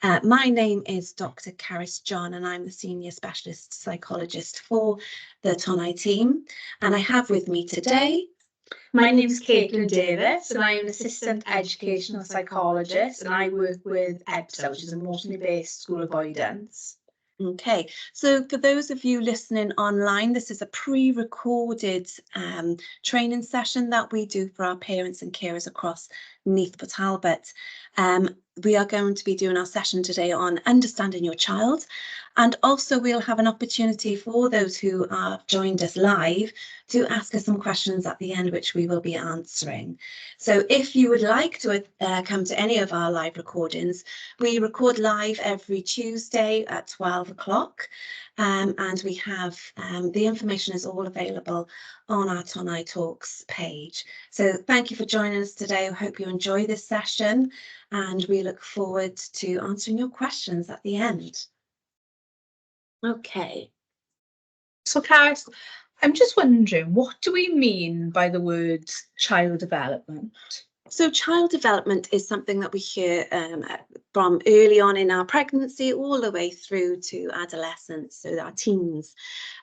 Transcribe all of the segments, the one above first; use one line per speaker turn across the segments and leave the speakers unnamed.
My name is Dr. Caris John, and I'm the Senior Specialist Psychologist for the Tonnau team. And I have with me today...
My name is Caitlin Davis, and I'm an Assistant Educational Psychologist, and I work with EBSA, which is Emotionally Based School Avoidance.
Okay, so for those of you listening online, this is a pre-recorded training session that we do for our parents and carers across Neath Port Talbot. We are going to be doing our session today on understanding your child, and also we'll have an opportunity for those who have joined us live to ask us some questions at the end, which we will be answering. So if you would like to come to any of our live recordings, we record live every Tuesday at 12 o'clock, and we have the information is all available on our Tonnau Talks page. So thank you for joining us today. I hope you enjoy this session, and we look forward to answering your questions at the end. Okay.
So, Caris, I'm just wondering, what do we mean by the word child development?
So child development is something that we hear from early on in our pregnancy all the way through to adolescence, so our teens.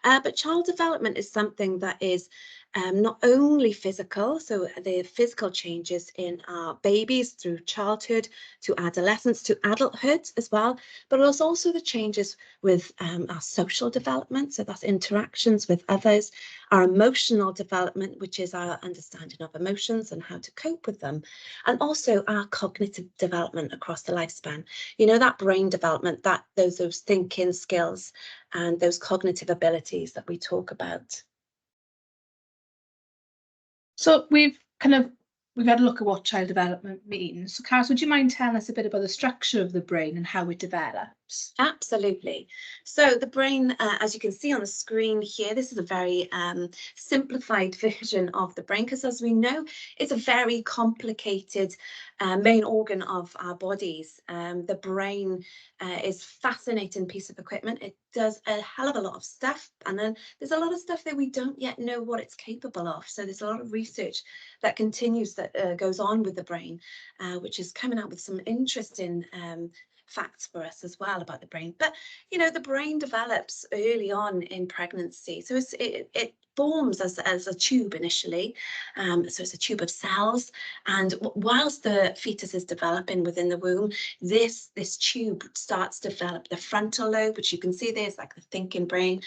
But child development is something that is not only physical, so the physical changes in our babies through childhood to adolescence to adulthood as well, but it's also the changes with our social development, so that's interactions with others, our emotional development, which is our understanding of emotions and how to cope with them, and also our cognitive development across the lifespan. You know, that brain development, that those thinking skills and those cognitive abilities that we talk about.
So we've had a look at what child development means. So, Caris, would you mind telling us a bit about the structure of the brain and how it develops?
Absolutely. So the brain, as you can see on the screen here, this is a very simplified version of the brain, because as we know, it's a very complicated main organ of our bodies. The brain is a fascinating piece of equipment. It does a hell of a lot of stuff, and then there's a lot of stuff that we don't yet know what it's capable of. So there's a lot of research that continues, that goes on with the brain, which is coming out with some interesting facts for us as well about the brain. But you know, the brain develops early on in pregnancy, so it forms as a tube initially, so it's a tube of cells, and whilst the fetus is developing within the womb, this tube starts to develop the frontal lobe, which you can see there's like the thinking brain,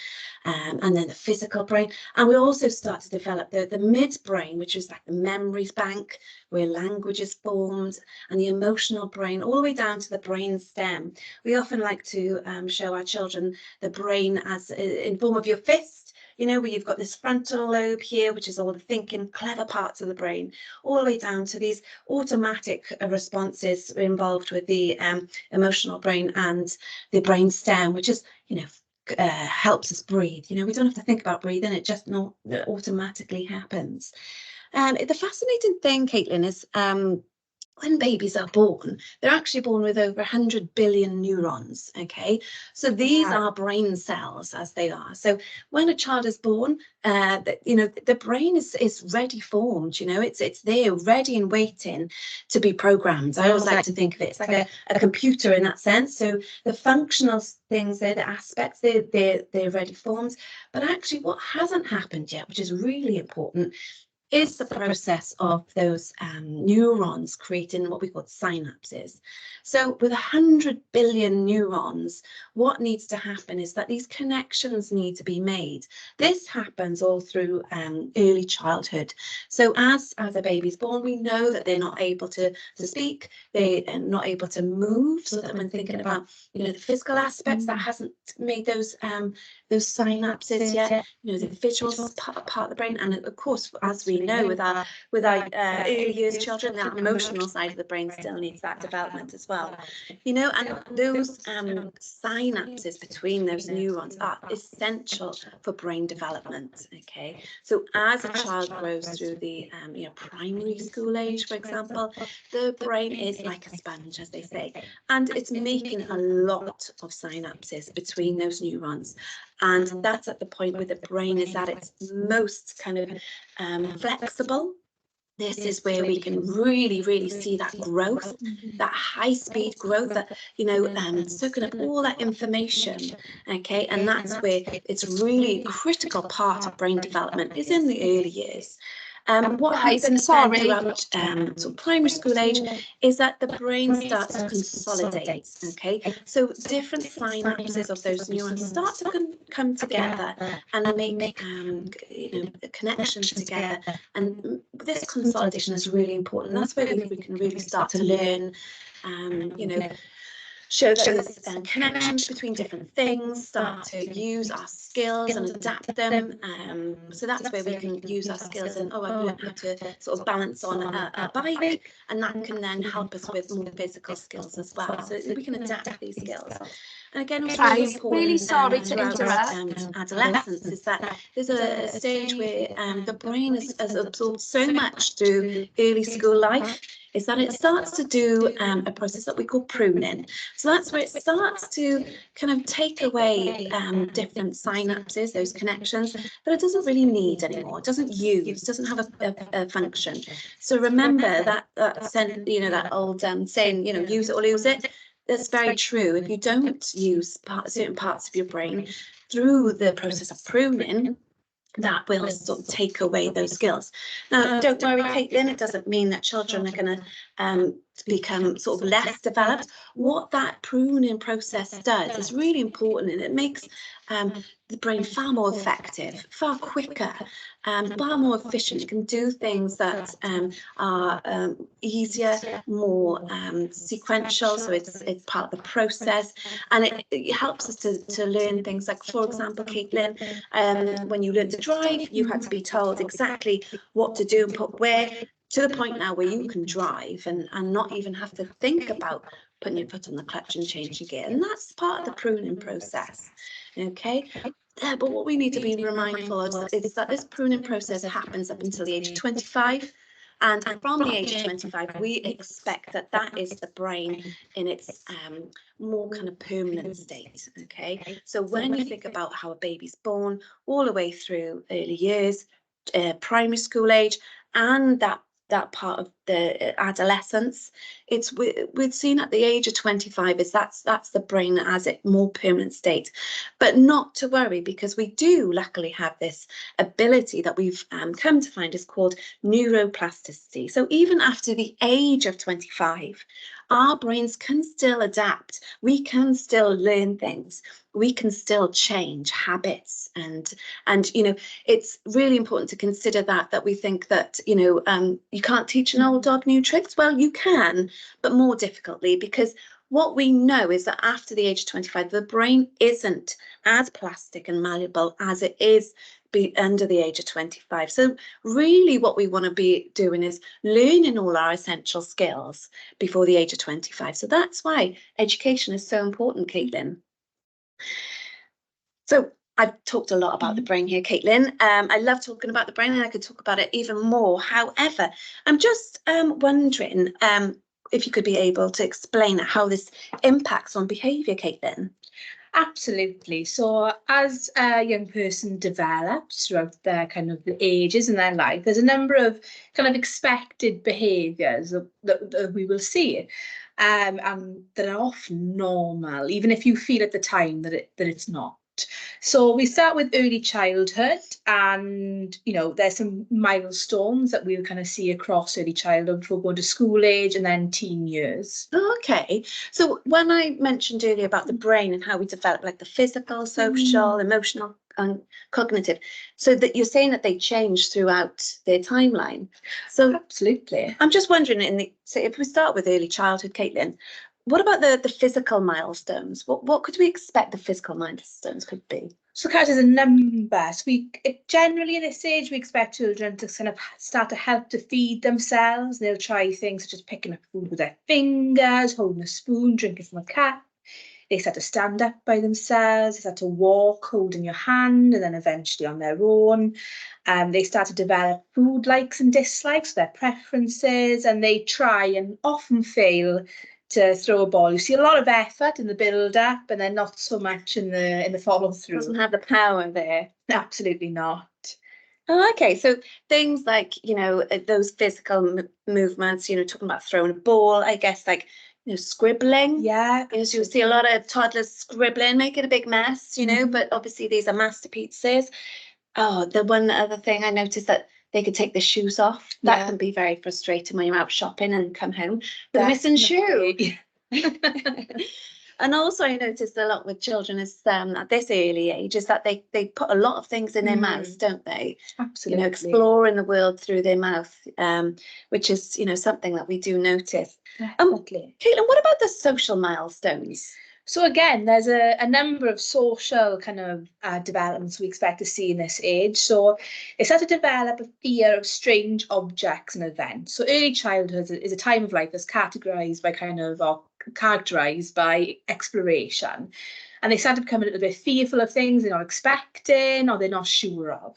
and then the physical brain, and we also start to develop the midbrain, which is like the memories bank where language is formed, and the emotional brain, all the way down to the brain stem. We often like to show our children the brain as in form of your fist, you know, where you've got this frontal lobe here, which is all the thinking, clever parts of the brain, all the way down to these automatic responses involved with the emotional brain and the brain stem, which is, you know, helps us breathe. You know, we don't have to think about breathing, it just automatically happens. The fascinating thing, Caitlin, is when babies are born, they're actually born with over 100 billion neurons, okay? So these are brain cells as they are. So when a child is born, you know, the brain is ready formed, you know, it's there ready and waiting to be programmed. I always like to think of it, it's like a computer in that sense. So the functional things, they're the aspects, they're ready formed. But actually what hasn't happened yet, which is really important, is the process of those neurons creating what we call synapses. So with 100 billion neurons, what needs to happen is that these connections need to be made. This happens all through early childhood. So as a baby's born, we know that they're not able to speak, they're not able to move, so that when thinking about, you know, the physical aspects, that hasn't made those synapses yet, you know, the visual part of the brain, and of course, as we know, with our early years children, that emotional side of the brain still needs that development as well, you know. And those synapses between those neurons are essential for brain development. Okay, so as a child grows through the you know, primary school age, for example, the brain is like a sponge, as they say, and it's making a lot of synapses between those neurons. And that's at the point where the brain is at its most kind of flexible. this is where we can really see that growth, that high speed growth, that, you know, soaking up all that information. Okay, and that's where it's really critical part of brain development is in the early years. What happens then throughout sort of primary school age is that the brain starts to consolidate. Okay, so different synapses of those neurons start to come together and make you know, connections together, and this consolidation is really important. That's where we can really start to learn, you know, show that there's connections between different things, start to use our skills and adapt them. So that's where we can use our skills, and I've learned how to sort of balance on a bike, and that can then help us with more physical skills as well. So we can adapt these skills. And again, what's really important throughout adolescence is that there's a stage where the brain has absorbed so much through early school life, is that it starts to do a process that we call pruning. So that's where it starts to kind of take away different synapses, those connections that it doesn't really need anymore. It doesn't use, doesn't have a function. So remember that you know, that old saying, you know, use it or lose it. That's very true. If you don't use certain parts of your brain through the process of pruning, that will sort of take away those skills. Now, don't worry, Caitlin, it doesn't mean that children are going to become sort of less developed. What that pruning process does is really important, and it makes the brain far more effective, far quicker, far more efficient. It can do things that are easier, more sequential, so it's part of the process, and it helps us to learn things like, for example, Caitlin, when you learn to drive, you had to be told exactly what to do and put where, to the point now where you can drive and not even have to think about putting your foot on the clutch and changing gear. And that's part of the pruning process. Okay. But what we need to be mindful of is that this pruning process happens up until the age of 25. And from the age of 25, we expect that that is the brain in its more kind of permanent state. Okay. So when you think about how a baby's born all the way through early years, primary school age, and that part of the adolescence, it's we've seen at the age of 25 is that's the brain as it more permanent state. But not to worry, because we do luckily have this ability that we've come to find is called neuroplasticity. So even after the age of 25, our brains can still adapt. We can still learn things. We can still change habits, and you know, it's really important to consider that we think that, you know, you can't teach an old dog new tricks. Well, you can, but more difficultly, because what we know is that after the age of 25, the brain isn't as plastic and malleable as it is under the age of 25. So really what we want to be doing is learning all our essential skills before the age of 25. So that's why education is so important, Caitlin. So I've talked a lot about the brain here, Caitlin. I love talking about the brain, and I could talk about it even more. However, I'm just wondering if you could be able to explain how this impacts on behaviour, Caitlin.
Absolutely. So as a young person develops throughout their kind of the ages in their life, there's a number of kind of expected behaviours that we will see, and that are often normal, even if you feel at the time that it's not. So we start with early childhood, and you know, there's some milestones that we'll kind of see across early childhood before going to school age and then teen years.
Okay, so when I mentioned earlier about the brain and how we develop, like the physical, social, emotional, and cognitive, so that you're saying that they change throughout their timeline. So
absolutely,
I'm just wondering, so if we start with early childhood, Caitlin, what about the physical milestones? What could we expect the physical milestones could be?
So there's a number. So generally at this age, we expect children to kind of start to help to feed themselves. They'll try things such as picking up food with their fingers, holding a spoon, drinking from a cup. They start to stand up by themselves. They start to walk, holding your hand, and then eventually on their own. They start to develop food likes and dislikes, their preferences, and they try and often fail to throw a ball. You see a lot of effort in the build-up, and then not so much in the follow-through.
Doesn't have the power there.
Absolutely not.
Oh, okay, so things like, those physical movements, talking about throwing a ball, I guess, like, scribbling.
Yeah,
So you'll see a lot of toddlers scribbling, making a big mess, but obviously these are masterpieces. Oh, the one other thing I noticed that they could take their shoes off. That can be very frustrating when you're out shopping and come home with a missing shoe. And also I noticed a lot with children is at this early age is that they put a lot of things in their mouths, don't they?
Absolutely.
Exploring the world through their mouth, which is, something that we do notice.
Definitely.
Caitlin, what about the social milestones?
So again, there's a number of social kind of developments we expect to see in this age. So it's starts to develop a fear of strange objects and events. So early childhood is a time of life that's categorized by characterized by exploration. And they start to become a little bit fearful of things they're not expecting or they're not sure of.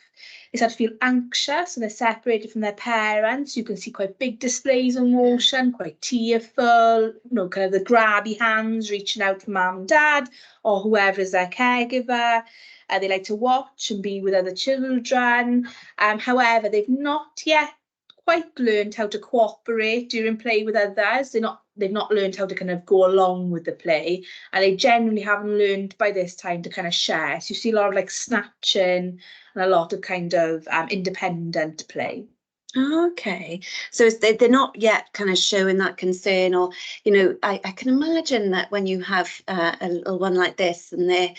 They start to feel anxious and they're separated from their parents. You can see quite big displays of emotion, quite tearful, kind of the grabby hands reaching out for mum and dad or whoever is their caregiver. They like to watch and be with other children. However, they've not yet quite learned how to cooperate during play with others. They've not learned how to kind of go along with the play, and they generally haven't learned by this time to kind of share. So you see a lot of like snatching and a lot of kind of independent play.
Okay, so they're not yet kind of showing that concern, or I can imagine that when you have a little one like this and they're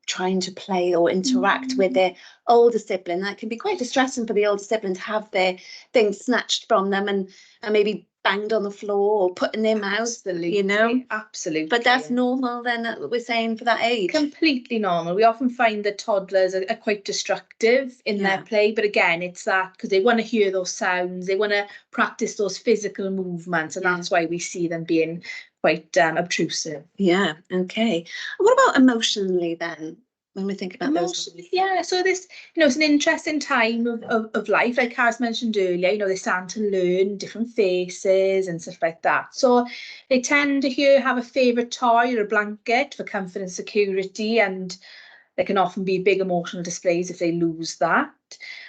trying to play or interact with their older sibling, that can be quite distressing for the older sibling to have their things snatched from them and maybe banged on the floor or put in their mouth.
Absolutely, absolutely.
But that's normal then, we're saying, for that age.
Completely normal. We often find that toddlers are quite destructive in their play, but again, it's that because they want to hear those sounds, they want to practice those physical movements, and that's why we see them being quite obtrusive.
Yeah, okay. What about emotionally then? When we think about those.
Yeah, so this, it's an interesting time of life. Like Caris mentioned earlier, they're starting to learn different faces and stuff like that. So they tend to have a favourite toy or a blanket for comfort and security, and there can often be big emotional displays if they lose that.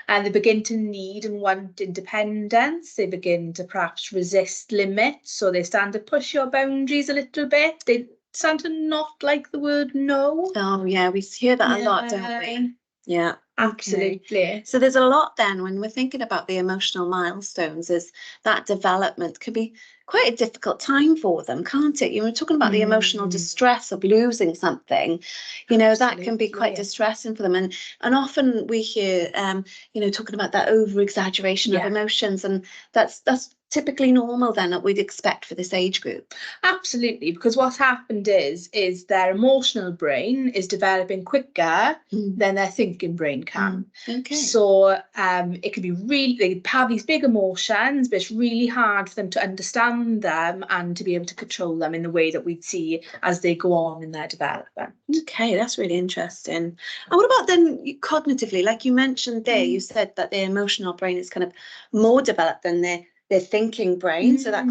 And they begin to need and want independence. They begin to perhaps resist limits. So they start to push your boundaries a little bit. They start to not like the word no.
Oh, yeah, we hear that a lot, don't we? Yeah.
Absolutely.
Okay. So there's a lot then when we're thinking about the emotional milestones, is that development can be quite a difficult time for them, can't it? You were talking about the emotional distress of losing something, that can be quite distressing for them. And often we hear, talking about that over exaggeration of emotions, and that's typically normal then that we'd expect for this age group.
Absolutely, because what's happened is their emotional brain is developing quicker than their thinking brain can.
Okay.
So it can be they have these big emotions, but it's really hard for them to understand them and to be able to control them in the way that we'd see as they go on in their development.
Okay, that's really interesting. And what about then cognitively? Like you mentioned there, you said that their emotional brain is kind of more developed than their thinking brain, so that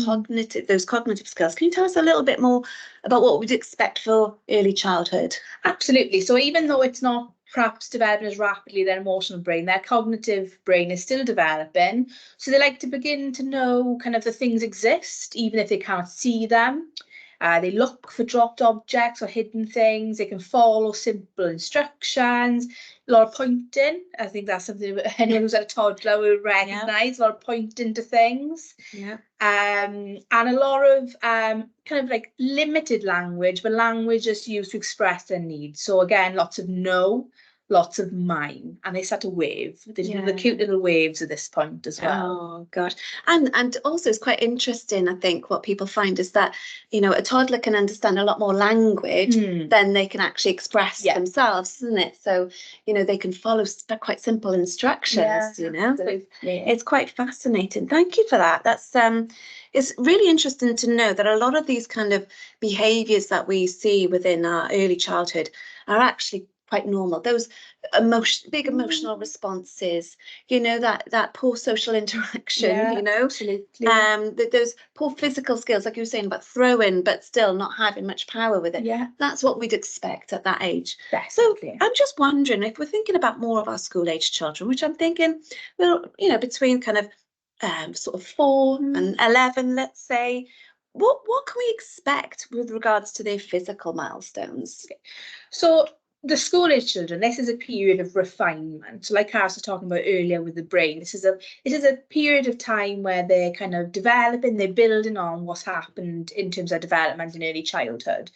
those cognitive skills. Can you tell us a little bit more about what we'd expect for early childhood?
Absolutely. So even though it's not perhaps developing as rapidly their emotional brain, their cognitive brain is still developing. So they like to begin to know kind of the things exist, even if they can't see them. They look for dropped objects or hidden things. They can follow simple instructions. A lot of pointing. I think that's something anyone who's a toddler will recognise. A lot of pointing to things.
Yeah.
And a lot of kind of like limited language, but language is used to express their needs. So again, lots of no, lots of mine, and they start to wave. They do the cute little waves at this point as well.
Oh gosh, and also it's quite interesting. I think what people find is that a toddler can understand a lot more language than they can actually express themselves, isn't it? So they can follow quite simple instructions. It's quite fascinating. Thank you for that. That's it's really interesting to know that a lot of these kind of behaviours that we see within our early childhood are actually quite normal? Those big emotional responses, you know, that poor social interaction, you know,
absolutely.
those poor physical skills, like you were saying about throwing, but still not having much power with it.
Yeah,
That's what we'd expect at that age.
definitely.
So I'm just wondering if we're thinking about more of our school age children, which I'm thinking, well, you know, between kind of sort of 4 and 11, let's say. What can we expect with regards to their physical milestones?
So the school age children, this is a period of refinement. So like Cass was talking about earlier with the brain, this is a period of time where they're kind of developing, they're building on what's happened in terms of development in early childhood.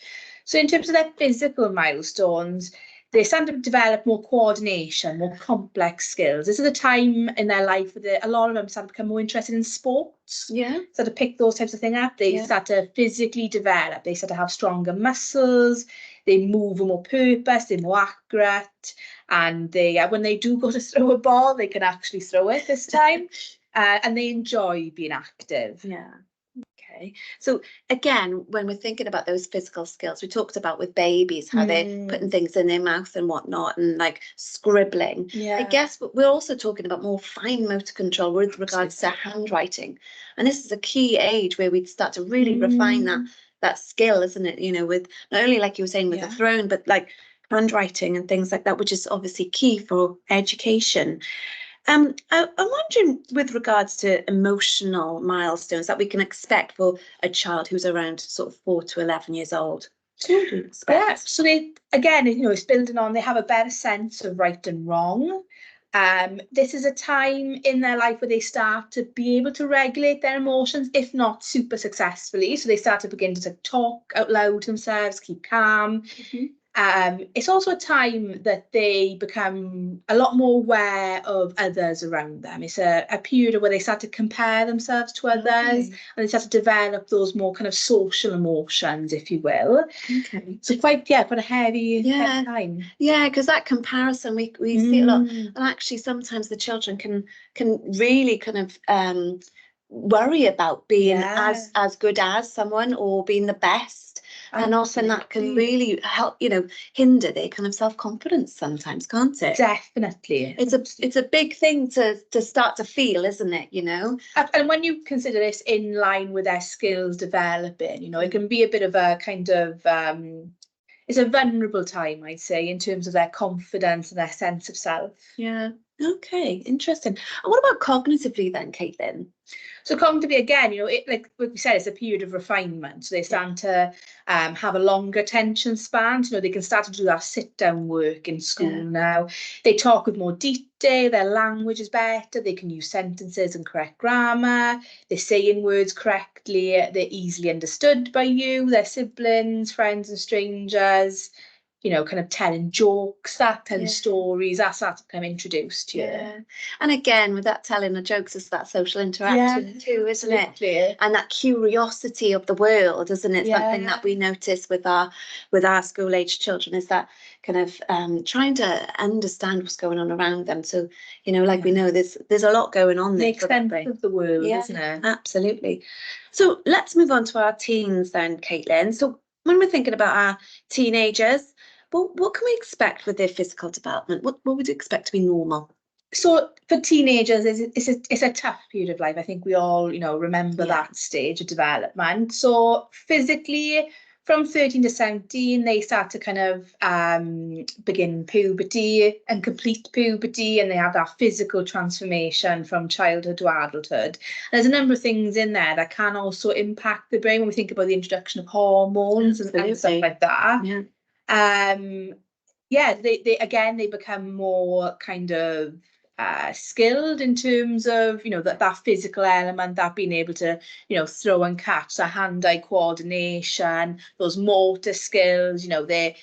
So in terms of their physical milestones, they start to develop more coordination, more complex skills. This is a time in their life where a lot of them start to become more interested in sports.
Yeah.
Start to pick those types of things up. They start to physically develop. They start to have stronger muscles. They move with more purpose. They're more accurate. And they, when they do go to throw a ball, they can actually throw it this time. And they enjoy being active.
Yeah. Okay. So again, when we're thinking about those physical skills, we talked about with babies, how they're putting things in their mouth and whatnot, and like scribbling.
Yeah.
I guess we're also talking about more fine motor control with regards to handwriting. And this is a key age where we'd start to really refine that skill, isn't it? You know, with not only, like you were saying, with the throne, but like handwriting and things like that, which is obviously key for education. I'm wondering, with regards to emotional milestones that we can expect for a child who's around sort of 4 to 11 years old. So what do you expect?
Yeah, so they, again, you know, it's building on, they have a better sense of right and wrong. This is a time in their life where they start to be able to regulate their emotions, if not super successfully. So they start to begin to talk out loud to themselves, keep calm. It's also a time that they become a lot more aware of others around them. It's a period where they start to compare themselves to others, and they start to develop those more kind of social emotions, if you will.
Okay.
So quite a heavy time.
Yeah, because that comparison we see a lot, and actually sometimes the children can really kind of worry about being as good as someone or being the best. And often that can really help, you know, hinder their kind of self-confidence sometimes, can't it?
Definitely.
It's a big thing to start to feel, isn't it, you know?
And when you consider this in line with their skills developing, you know, it can be a bit of a kind of, it's a vulnerable time, I'd say, in terms of their confidence and their sense of self.
Yeah. Okay, interesting. And what about cognitively then, Caitlin?
So cognitively, again, you know, like we said, it's a period of refinement. So they start to have a longer attention span. You know, they can start to do that sit-down work in school now. They talk with more detail. Their language is better. They can use sentences and correct grammar. They're saying words correctly. They're easily understood by you, their siblings, friends and strangers. You know, kind of telling jokes, telling stories, that's kind of introduced to you.
And again, with that telling the jokes, is that social interaction too, isn't it? And that curiosity of the world, isn't it? Something that we notice with our school age children is that kind of trying to understand what's going on around them. So, you know, like we know there's a lot going on there.
Makes sense of the world, isn't it?
Absolutely. So let's move on to our teens then, Caitlin. So when we're thinking about our teenagers, what can we expect with their physical development? What would you expect to be normal?
So for teenagers, it's a tough period of life. I think we all, you know, remember that stage of development. So physically, from 13 to 17, they start to kind of begin puberty and complete puberty, and they have that physical transformation from childhood to adulthood. There's a number of things in there that can also impact the brain when we think about the introduction of hormones and stuff like that. They become more kind of skilled in terms of, you know, that physical element, that being able to, you know, throw and catch, the hand-eye coordination, those motor skills, you know, they're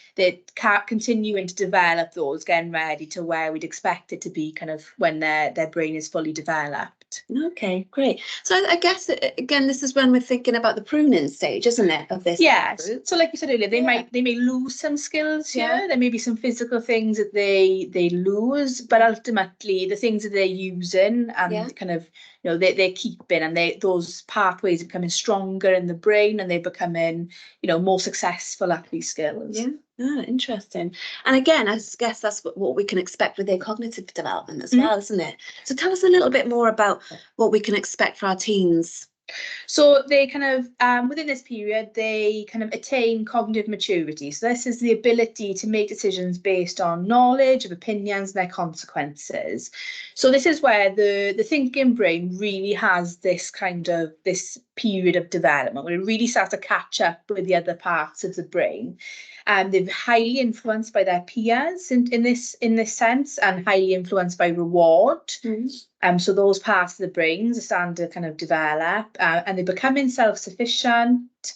continuing to develop those, getting ready to where we'd expect it to be kind of when their brain is fully developed.
Okay, great. So I guess, again, this is when we're thinking about the pruning stage, isn't it, of this?
Yes. So like you said earlier, they may lose some skills here. There may be some physical things that they lose, but ultimately the things that they're using and kind of, you know, they're keeping, and those pathways are becoming stronger in the brain, and they're becoming, you know, more successful at these skills.
Yeah. Oh, interesting. And again, I guess that's what we can expect with their cognitive development as well, isn't it? So tell us a little bit more about what we can expect for our teens.
So they kind of, within this period, they kind of attain cognitive maturity. So this is the ability to make decisions based on knowledge of opinions and their consequences. So this is where the thinking brain really has this period of development where it really starts to catch up with the other parts of the brain. They're highly influenced by their peers in this sense, and highly influenced by reward. So those parts of the brains are starting to kind of develop, and they're becoming self-sufficient,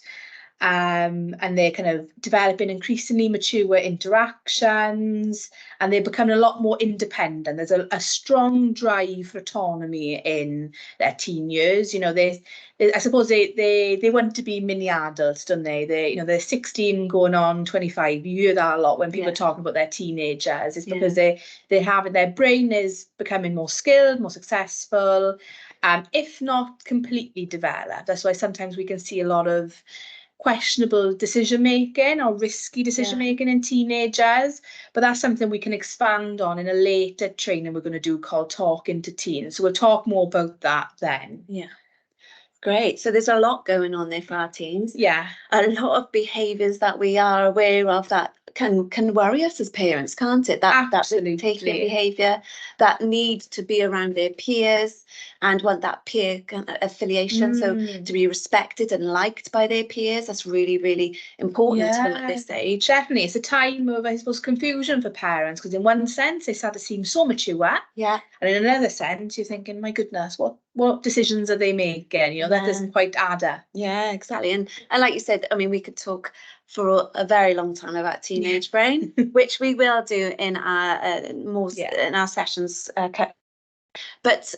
and they're kind of developing increasingly mature interactions, and they're becoming a lot more independent. There's a strong drive for autonomy in their teen years. You know, I suppose they want to be mini adults, don't they? They're 16 going on 25. You hear that a lot when people are talking about their teenagers. It's because their brain is becoming more skilled, more successful, if not completely developed. That's why sometimes we can see a lot of questionable decision making or risky decision making in teenagers, but that's something we can expand on in a later training we're going to do called Talking to Teens. So we'll talk more about that then.
Yeah. Great. So there's a lot going on there for our teens.
Yeah.
A lot of behaviours that we are aware of that can worry us as parents, can't it? That taking behaviour, that need to be around their peers and want that peer affiliation. So to be respected and liked by their peers, that's really, really important to them at this age.
Definitely. It's a time of, I suppose, confusion for parents, because in one sense they start to seem so mature.
Yeah.
And in another sense, you're thinking, my goodness, what decisions are they making? You know, that doesn't quite add up.
Yeah, exactly. And like you said, I mean, we could talk for a very long time about teenage brain, which we will do in our in our sessions. But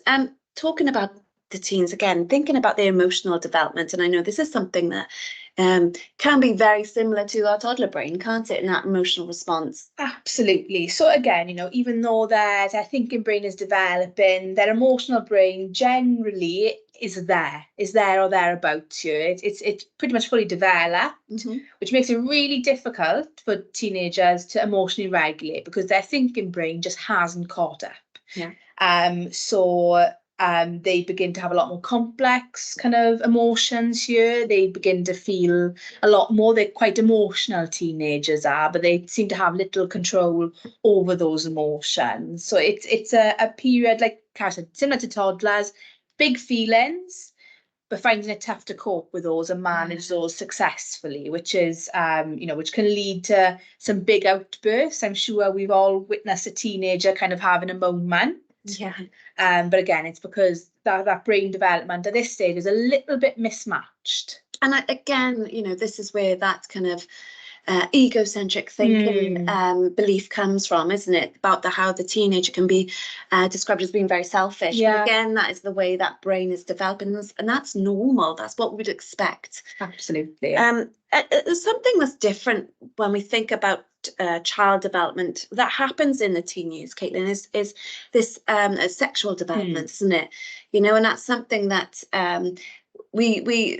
talking about the teens again, thinking about their emotional development, and I know this is something that can be very similar to our toddler brain, can't it, in that emotional response?
Absolutely. So again, you know, even though their thinking brain is developing, their emotional brain generally is there or thereabouts you. It's pretty much fully developed, which makes it really difficult for teenagers to emotionally regulate, because their thinking brain just hasn't caught up. So they begin to have a lot more complex kind of emotions here. They begin to feel a lot more. They're quite emotional, teenagers are, but they seem to have little control over those emotions. So it's a period, like Cara said, similar to toddlers, big feelings, but finding it tough to cope with those and manage those successfully, which is, which can lead to some big outbursts. I'm sure we've all witnessed a teenager kind of having a moment.
Yeah.
But again, it's because that brain development at this stage is a little bit mismatched.
And again, you know, this is where that kind of egocentric thinking belief comes from, isn't it? About how the teenager can be described as being very selfish. But again, that is the way that brain is developing, and that's normal. That's what we'd expect.
Absolutely.
There's something that's different when we think about child development that happens in the teen years, Caitlin, is this sexual development, isn't it? You know, and that's something that we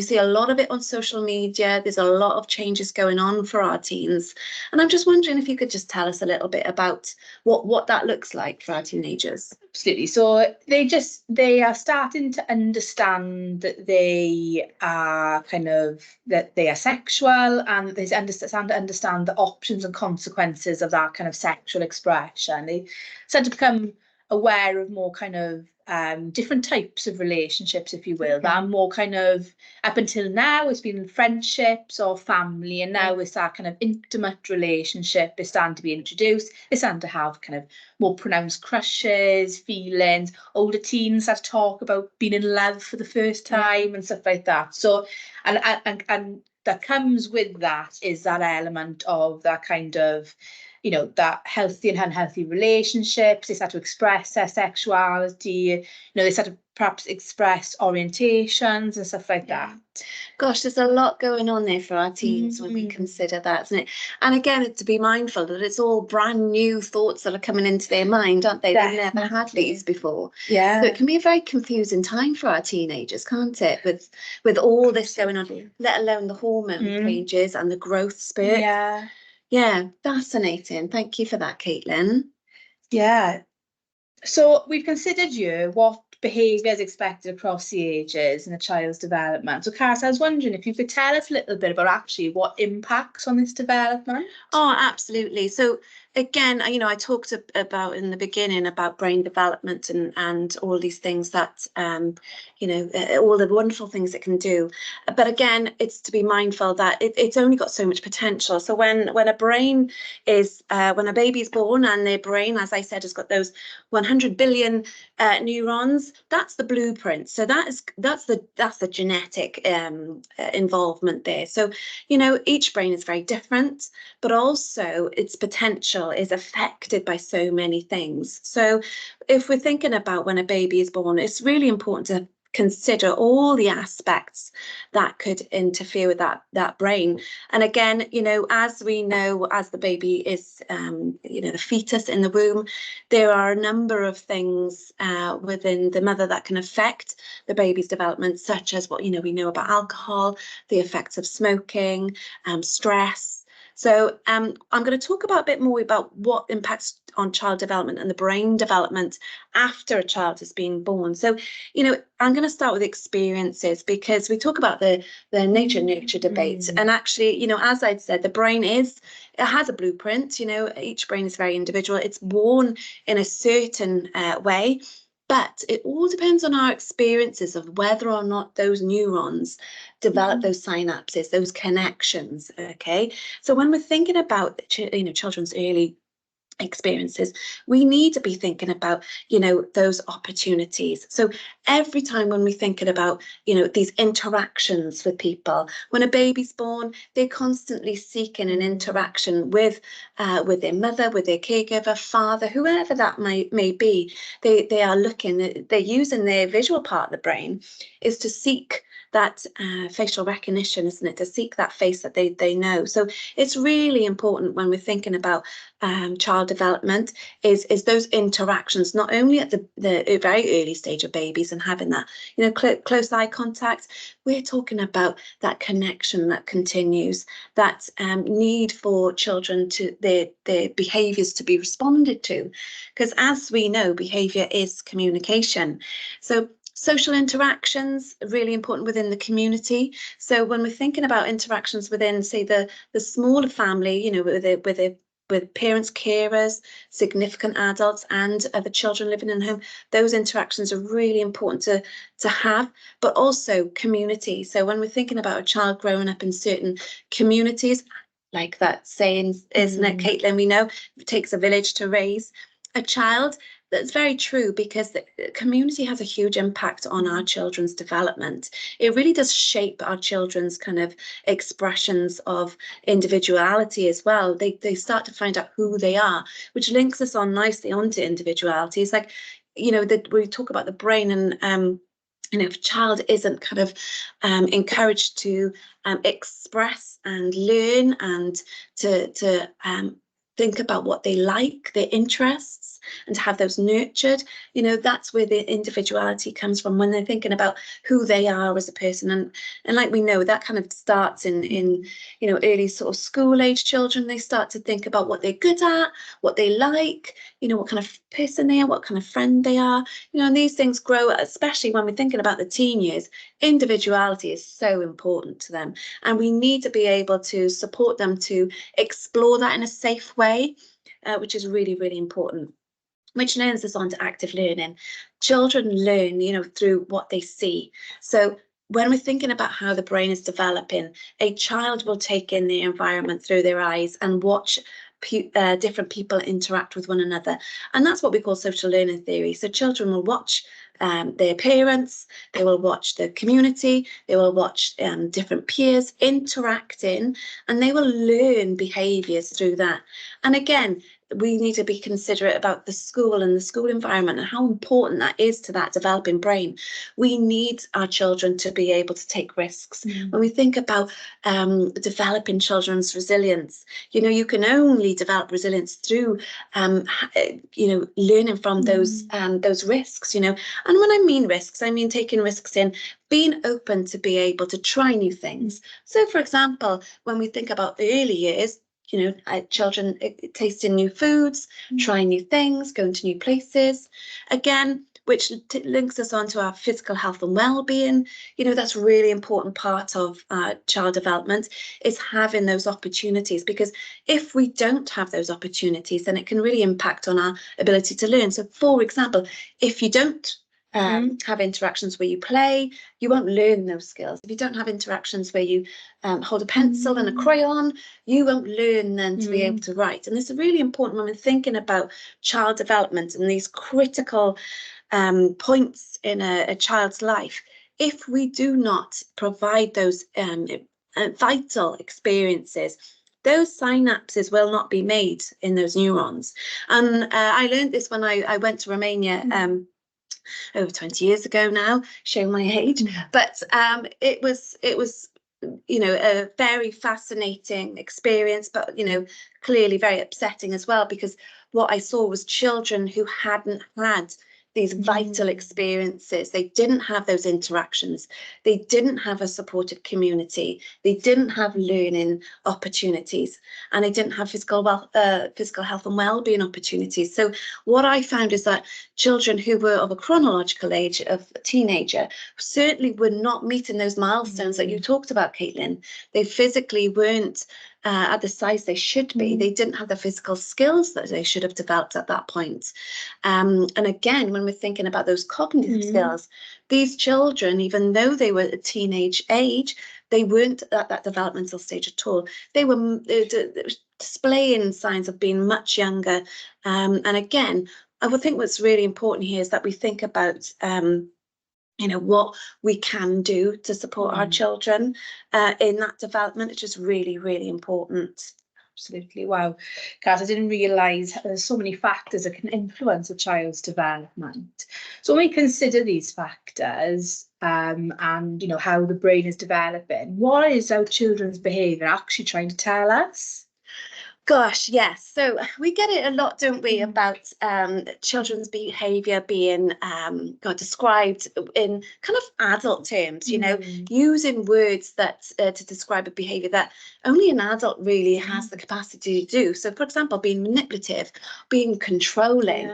see a lot of it on social media. There's a lot of changes going on for our teens, and I'm just wondering if you could just tell us a little bit about what that looks like for our teenagers.
Absolutely. So they are starting to understand that they are sexual, and they understand the options and consequences of that kind of sexual expression. They start to become aware of more kind of different types of relationships, if you will, that are more kind of, up until now, it's been friendships or family, and now it's that kind of intimate relationship is starting to be introduced. They're starting to have kind of more pronounced crushes, feelings. Older teens start to talk about being in love for the first time and stuff like that. So, and that comes with that is that element of that kind of, you know, that healthy and unhealthy relationships. They start to express their sexuality. You know, they start to perhaps express orientations and stuff like that.
Gosh, there's a lot going on there for our teens when we consider that, isn't it? And again, to be mindful that it's all brand new thoughts that are coming into their mind, aren't they? They've never had these before.
Yeah.
So it can be a very confusing time for our teenagers, can't it? With all this going on, let alone the hormone changes and the growth spurt.
Yeah.
Yeah, fascinating. Thank you for that, Caitlin.
Yeah. So we've considered what behaviour is expected across the ages in a child's development. So Caris, I was wondering if you could tell us a little bit about actually what impacts on this development.
Oh, absolutely. So again, I talked about in the beginning about brain development and all these things that, all the wonderful things it can do. But again, it's to be mindful that it's only got so much potential. So when a brain is, when a baby's born and their brain, as I said, has got those 100 billion neurons, that's the blueprint. So that's the genetic involvement there. So, each brain is very different, but also its potential is affected by so many things. So if we're thinking about when a baby is born, it's really important to consider all the aspects that could interfere with that brain. And again, as we know, as the baby is, the fetus in the womb, there are a number of things within the mother that can affect the baby's development, such as what, we know about alcohol, the effects of smoking, stress. So I'm going to talk about a bit more about what impacts on child development and the brain development after a child has been born. So, I'm going to start with experiences, because we talk about the nature-nurture debate. And actually, as I'd said, the brain it has a blueprint. Each brain is very individual. It's born in a certain way. But it all depends on our experiences of whether or not those neurons develop those synapses, those connections, okay? So when we're thinking about, children's early experiences, we need to be thinking about, those opportunities. So every time when we're thinking about, these interactions with people, when a baby's born, they're constantly seeking an interaction with their mother, with their caregiver, father, whoever that may be. They are looking, they're using their visual part of the brain is to seek that facial recognition, isn't it? To seek that face that they know. So it's really important when we're thinking about child development is those interactions, not only at the very early stage of babies and having that, close eye contact. We're talking about that connection that continues, that need for children to their behaviours to be responded to, because as we know, behaviour is communication. So social interactions are really important within the community. So when we're thinking about interactions within, say, the smaller family, with parents, carers, significant adults, and other children living in home, those interactions are really important to have, but also community. So when we're thinking about a child growing up in certain communities, like that saying, isn't it, Caitlin? We know it takes a village to raise a child. That's very true, because the community has a huge impact on our children's development. It really does shape our children's kind of expressions of individuality as well. They start to find out who they are, which links us on nicely onto individuality. It's like, that we talk about the brain, and if a child isn't kind of encouraged to express and learn and to think about what they like, their interests, and to have those nurtured, that's where the individuality comes from, when they're thinking about who they are as a person. And like we know, that kind of starts in early sort of school age children. They start to think about what they're good at, what they like, what kind of person they are, what kind of friend they are, and these things grow, especially when we're thinking about the teen years. Individuality is so important to them, and we need to be able to support them to explore that in a safe way, which is really, really important. Which learns us on to active learning. Children learn, through what they see. So when we're thinking about how the brain is developing, a child will take in the environment through their eyes and watch different people interact with one another. And that's what we call social learning theory. So children will watch their parents, they will watch the community, they will watch different peers interacting, and they will learn behaviours through that. And again, we need to be considerate about the school and the school environment and how important that is to that developing brain. We need our children to be able to take risks. When we think about developing children's resilience, you know, you can only develop resilience through, you know, learning from those risks, you know. And when I mean risks, I mean taking risks in being open to be able to try new things. So, for example, when we think about the early years, you know, children tasting new foods, trying new things, going to new places, again, which links us on to our physical health and well-being. You know, that's a really important part of child development, is having those opportunities, because if we don't have those opportunities, then it can really impact on our ability to learn. So, for example, if you don't have interactions where you play, you won't learn those skills. If you don't have interactions where you hold a pencil and a crayon, you won't learn then to be able to write. And this is really important when we're thinking about child development and these critical points in a child's life. If we do not provide those vital experiences, those synapses will not be made in those neurons. And I learned this when I went to Romania over 20 years ago now, showing my age. But it was, you know, a very fascinating experience, but, you know, clearly very upsetting as well, because what I saw was children who hadn't had these vital experiences. They didn't have those interactions. They didn't have a supportive community. They didn't have learning opportunities, and they didn't have physical health and well-being opportunities. So what I found is that children who were of a chronological age of a teenager certainly were not meeting those milestones that you talked about, Caitlin. They physically weren't at the size they should be. They didn't have the physical skills that they should have developed at that point. And again, when we're thinking about those cognitive skills, these children, even though they were a teenage age, they weren't at that developmental stage at all. They were displaying signs of being much younger. And again, I would think what's really important here is that we think about you know, what we can do to support our children in that development. It's just really, really important.
Absolutely. Wow. Kat, I didn't realise there's so many factors that can influence a child's development. So when we consider these factors and, you know, how the brain is developing, what is our children's behaviour actually trying to tell us?
Gosh, yes. So we get it a lot, don't we, about children's behaviour being described in kind of adult terms, you know, using words that to describe a behaviour that only an adult really has the capacity to do. So, for example, being manipulative, being controlling.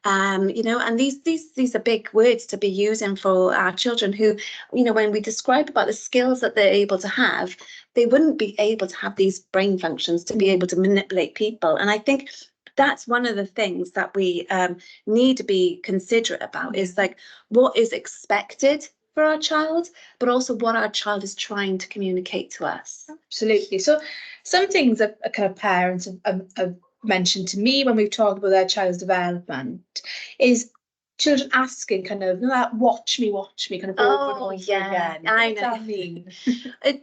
You know, and these are big words to be using for our children who, you know, when we describe about the skills that they're able to have, they wouldn't be able to have these brain functions to be able to manipulate people. And I think that's one of the things that we need to be considerate about, is like what is expected for our child, but also what our child is trying to communicate to us.
Absolutely. So some things that kind of parents have mentioned to me when we've talked about their child's development is children asking kind of, that watch me kind of over and over again.
I know.
What does that mean?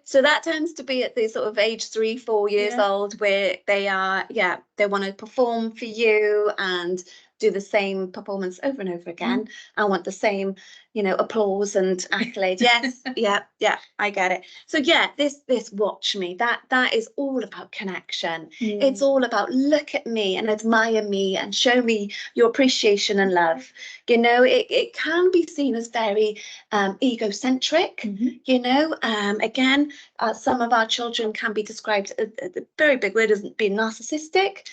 So that tends to be at the sort of age 3-4 years old, where they are, they want to perform for you and do the same performance over and over again. I want the same, you know, applause and accolade. Yes, yeah, I get it. So this watch me, that is all about connection. It's all about look at me and admire me and show me your appreciation and love. You know, it can be seen as very egocentric. You know, again, some of our children can be described, a very big word, as being narcissistic.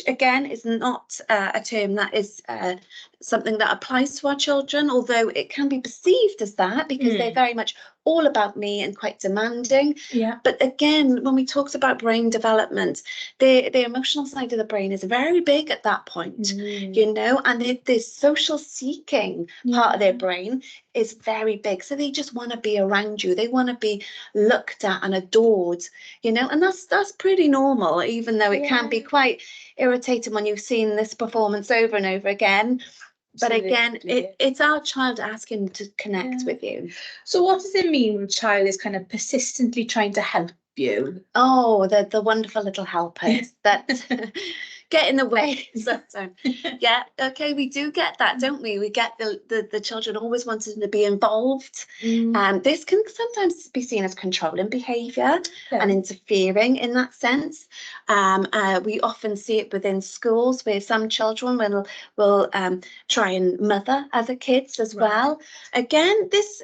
Again, it's not a term that is something that applies to our children, although it can be perceived as that, because they're very much all about me and quite demanding. But again, when we talked about brain development, the emotional side of the brain is very big at that point, you know, and the social seeking part of their brain is very big. So they just want to be around you. They want to be looked at and adored, you know, and that's pretty normal, even though it can be quite irritating when you've seen this performance over and over again. But again, it's our child asking to connect with you.
So what does it mean when a child is kind of persistently trying to help you?
Oh, the wonderful little helpers that get in the way sometimes. Yeah, okay, we do get that, don't we? We get the children always wanting to be involved. This can sometimes be seen as controlling behaviour and interfering in that sense. We often see it within schools where some children will try and mother other kids as well. Again, this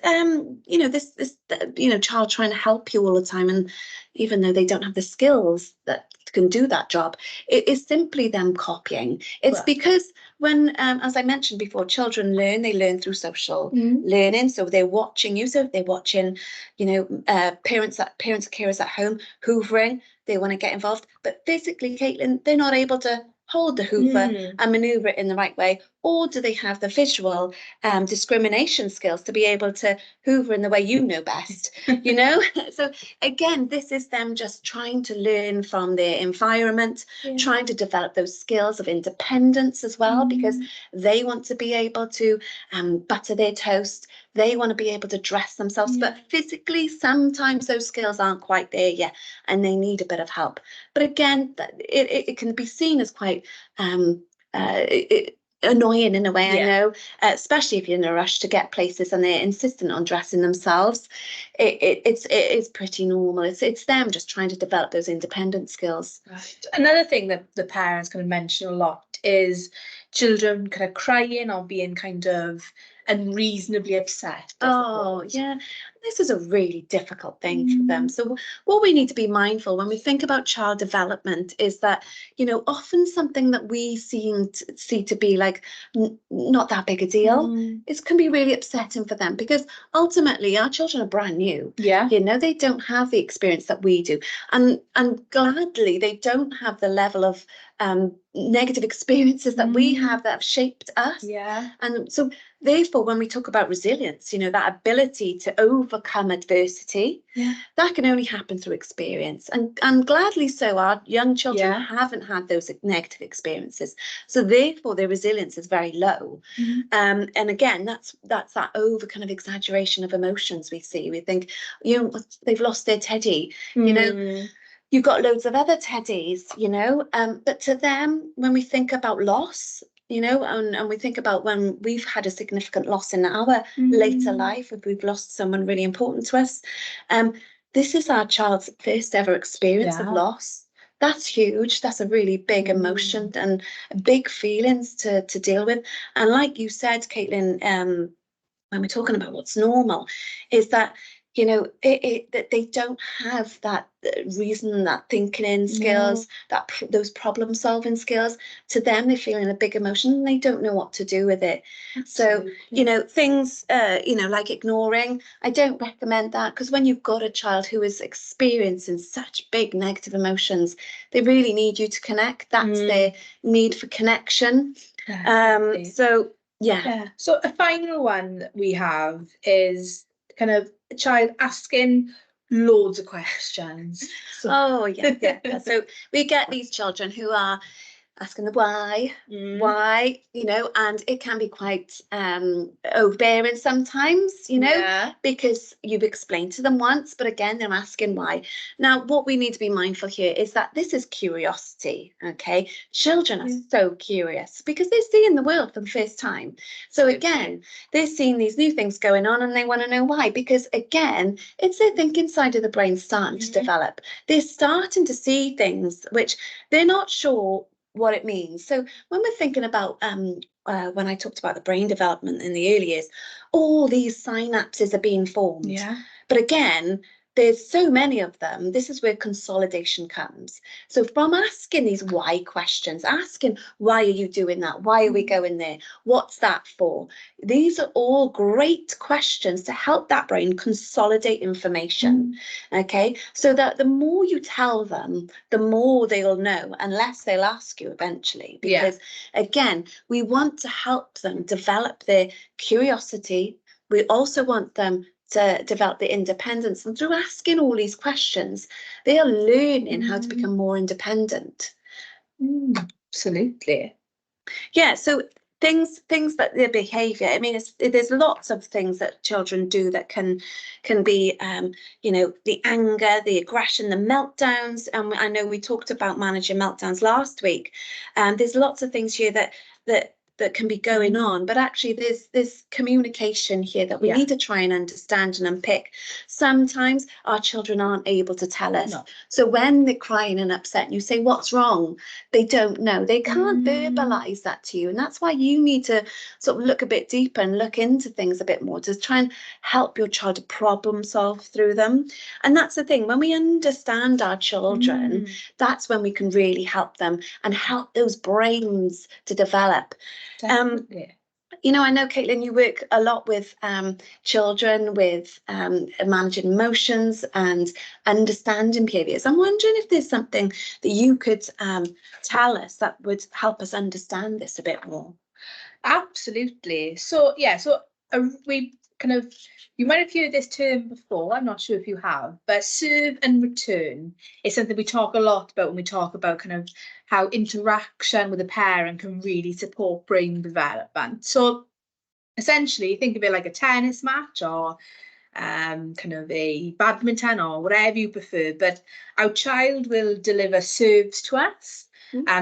child trying to help you all the time, and even though they don't have the skills that can do that job, it is simply them copying. It's because when, as I mentioned before, children learn, they learn through social learning. So they're watching you. So they're watching, parents, carers at home hoovering. They want to get involved, but physically, Caitlin, they're not able to hold the hoover and maneuver it in the right way, or do they have the visual discrimination skills to be able to hoover in the way you know best? So again, this is them just trying to learn from their environment, trying to develop those skills of independence as well, because they want to be able to butter their toast. They want to be able to dress themselves, but physically, sometimes those skills aren't quite there yet, and they need a bit of help. But again, it can be seen as quite annoying in a way, I know, especially if you're in a rush to get places and they're insistent on dressing themselves. It is pretty normal. It's them just trying to develop those independent skills.
Right. Another thing that the parents kind of mention a lot is children kind of crying or being kind of unreasonably upset.
Oh, yeah. This is a really difficult thing for them. So what we need to be mindful when we think about child development is that, often something that we see to be like not that big a deal, it can be really upsetting for them, because ultimately our children are brand new. They don't have the experience that we do. And gladly, they don't have the level of negative experiences that we have that have shaped us. And so therefore, when we talk about resilience, that ability to overcome adversity, that can only happen through experience. And gladly so, our young children haven't had those negative experiences. So therefore, their resilience is very low. And again, that's that over kind of exaggeration of emotions we see. We think, they've lost their teddy, You've got loads of other teddies, but to them, when we think about loss, and we think about when we've had a significant loss in our later life, if we've lost someone really important to us, this is our child's first ever experience of loss. That's huge. That's a really big emotion and big feelings to deal with. And like you said, Caitlin, when we're talking about what's normal, is that that they don't have that reason, that thinking skills, those problem solving skills. To them, they're feeling a big emotion and they don't know what to do with it. Absolutely. So things like ignoring, I don't recommend that, because when you've got a child who is experiencing such big negative emotions, they really need you to connect. That's their need for connection. So
so a final one that we have is kind of a child asking loads of questions.
So we get these children who are asking the why, and it can be quite overbearing sometimes, because you've explained to them once, but again, they're asking why. Now, what we need to be mindful here is that this is curiosity, okay? Children are so curious because they're seeing the world for the first time. So again, they're seeing these new things going on and they want to know why, because again, it's their thinking side of the brain starting to develop. They're starting to see things which they're not sure what it means. So when we're thinking about when I talked about the brain development in the early years, all these synapses are being formed. But again, there's so many of them. This is where consolidation comes. So from asking these why questions, asking why are you doing that? Why are we going there? What's that for? These are all great questions to help that brain consolidate information. Okay, so that the more you tell them, the more they'll know, unless they'll ask you eventually. Because again, we want to help them develop their curiosity. We also want them to develop their independence, and through asking all these questions, they are learning how to become more independent.
Absolutely.
So things that their behaviour. I mean, there's lots of things that children do that can be, you know, the anger, the aggression, the meltdowns. And I know we talked about managing meltdowns last week. There's lots of things here that can be going on, but actually there's communication here that we need to try and understand and unpick. Sometimes our children aren't able to tell us. No. So when they're crying and upset and you say, what's wrong? They don't know. They can't verbalise that to you. And that's why you need to sort of look a bit deeper and look into things a bit more to try and help your child to problem solve through them. And that's the thing, when we understand our children, that's when we can really help them and help those brains to develop. You know, I know, Caitlin, you work a lot with children with managing emotions and understanding behaviours. I'm wondering if there's something that you could tell us that would help us understand this a bit more.
Absolutely. So, we kind of, you might have heard this term before, I'm not sure if you have, but serve and return is something we talk a lot about when we talk about kind of how interaction with a parent can really support brain development. So essentially, think of it like a tennis match or kind of a badminton or whatever you prefer, but our child will deliver serves to us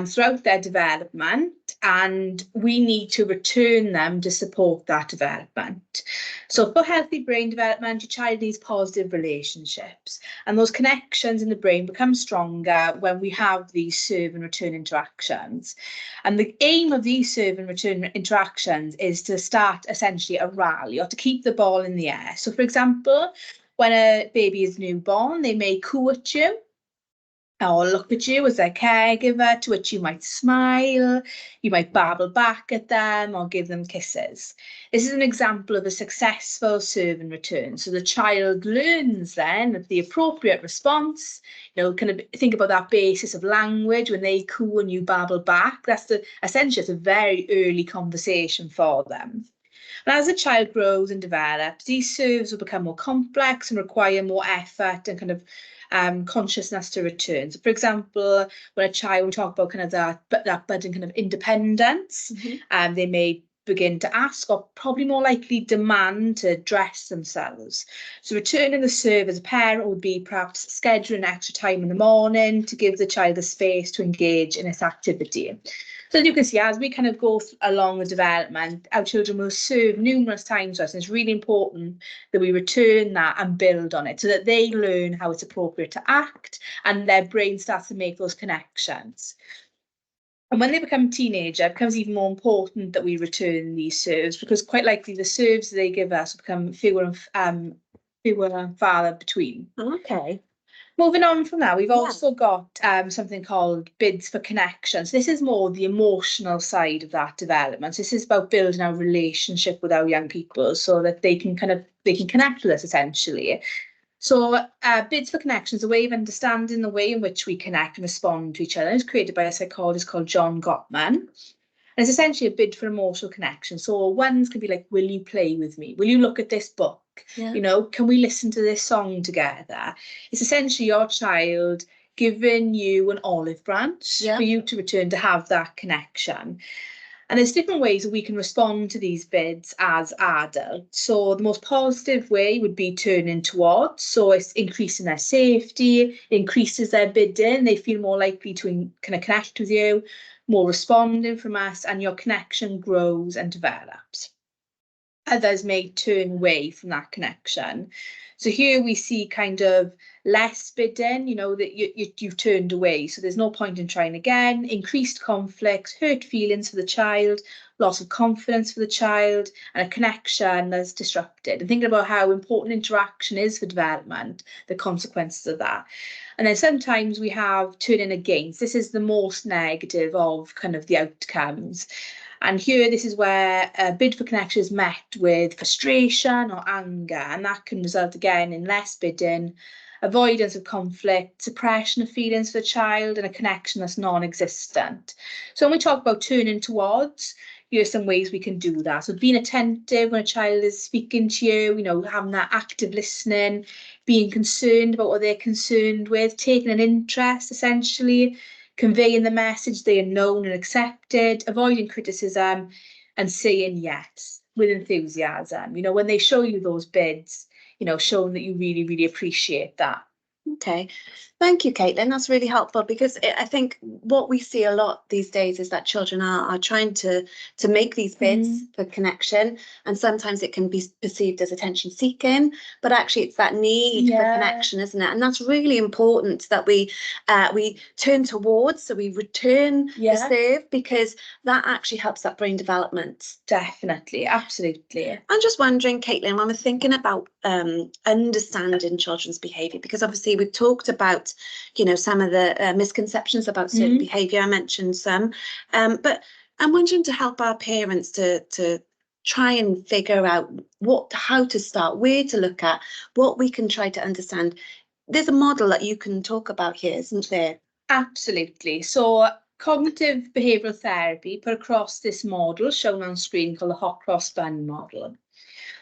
throughout their development, and we need to return them to support that development. So for healthy brain development, your child needs positive relationships, and those connections in the brain become stronger when we have these serve and return interactions. And the aim of these serve and return interactions is to start essentially a rally or to keep the ball in the air. So for example, when a baby is newborn, they may coo at you or look at you as their caregiver, to which you might smile, you might babble back at them or give them kisses. This is an example of a successful serve and return. So the child learns then the appropriate response, you know, kind of think about that basis of language when they coo and you babble back. That's essentially it's a very early conversation for them. And as the child grows and develops, these serves will become more complex and require more effort and kind of consciousness to return. So for example, when a child, we talk about kind of that budding kind of independence, they may begin to ask or probably more likely demand to dress themselves. So returning the serve as a parent would be perhaps scheduling extra time in the morning to give the child the space to engage in this activity. So as you can see, as we kind of go along the development, our children will serve numerous times to us, and it's really important that we return that and build on it so that they learn how it's appropriate to act and their brain starts to make those connections. And when they become a teenager, it becomes even more important that we return these serves, because quite likely the serves they give us will become fewer and farther between.
Okay.
Moving on from that, we've also got something called bids for connection. So this is more the emotional side of that development. So this is about building our relationship with our young people so that they can connect with us essentially. So bids for connection is a way of understanding the way in which we connect and respond to each other. It's created by a psychologist called John Gottman. And it's essentially a bid for emotional connection. So ones can be like, will you play with me? Will you look at this book? Yeah. You know, can we listen to this song together? It's essentially your child giving you an olive branch for you to return to have that connection. And there's different ways that we can respond to these bids as adults. So the most positive way would be turning towards. So it's increasing their safety, increases their bidding. They feel more likely to kind of connect with you, more responding from us, and your connection grows and develops. Others may turn away from that connection. So here we see kind of less bidding, you know, that you've turned away. So there's no point in trying again. Increased conflicts, hurt feelings for the child, loss of confidence for the child, and a connection that's disrupted. And thinking about how important interaction is for development, the consequences of that. And then sometimes we have turning against. This is the most negative of kind of the outcomes. And here, this is where a bid for connection is met with frustration or anger, and that can result again in less bidding, avoidance of conflict, suppression of feelings for the child, and a connection that's non-existent. So when we talk about turning towards, here are some ways we can do that. So being attentive when a child is speaking to you, you know, having that active listening, being concerned about what they're concerned with, taking an interest, essentially, conveying the message they are known and accepted, avoiding criticism, and saying yes with enthusiasm. You know, when they show you those bids, you know, showing that you really, really appreciate that.
Okay, thank you, Caitlin. That's really helpful, because I think what we see a lot these days is that children are trying to make these bids for connection, and sometimes it can be perceived as attention seeking, but actually it's that need for connection, isn't it? And that's really important that we turn towards, so we return the serve, because that actually helps that brain development.
Definitely, absolutely.
I'm just wondering, Caitlin, when we're thinking about understanding children's behaviour, because obviously we've talked about, you know, some of the misconceptions about certain behaviour. I mentioned some, but I'm wondering, to help our parents to try and figure out how to start, where to look at, what we can try to understand. There's a model that you can talk about here, isn't there?
Absolutely. So cognitive behavioural therapy put across this model shown on screen called the hot cross bun model.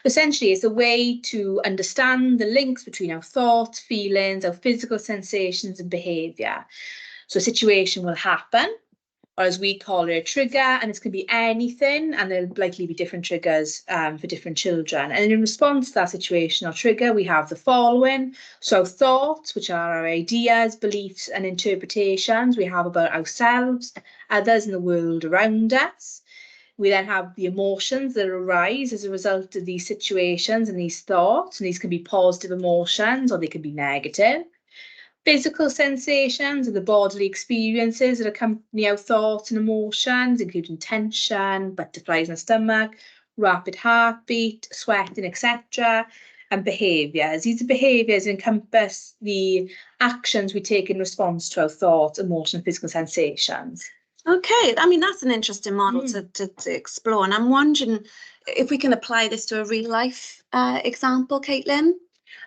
Essentially, it's a way to understand the links between our thoughts, feelings, our physical sensations and behaviour. So a situation will happen, or as we call it, a trigger, and it's going to be anything, and there'll likely be different triggers for different children. And in response to that situation or trigger, we have the following. So thoughts, which are our ideas, beliefs and interpretations we have about ourselves, others and the world around us. We then have the emotions that arise as a result of these situations and these thoughts, and these can be positive emotions or they can be negative. Physical sensations are the bodily experiences that accompany our thoughts and emotions, including tension, butterflies in the stomach, rapid heartbeat, sweating, etc. And behaviours. These behaviours encompass the actions we take in response to our thoughts, emotions, and physical sensations.
Okay, I mean, that's an interesting model to explore. And I'm wondering if we can apply this to a real life example, Caitlin?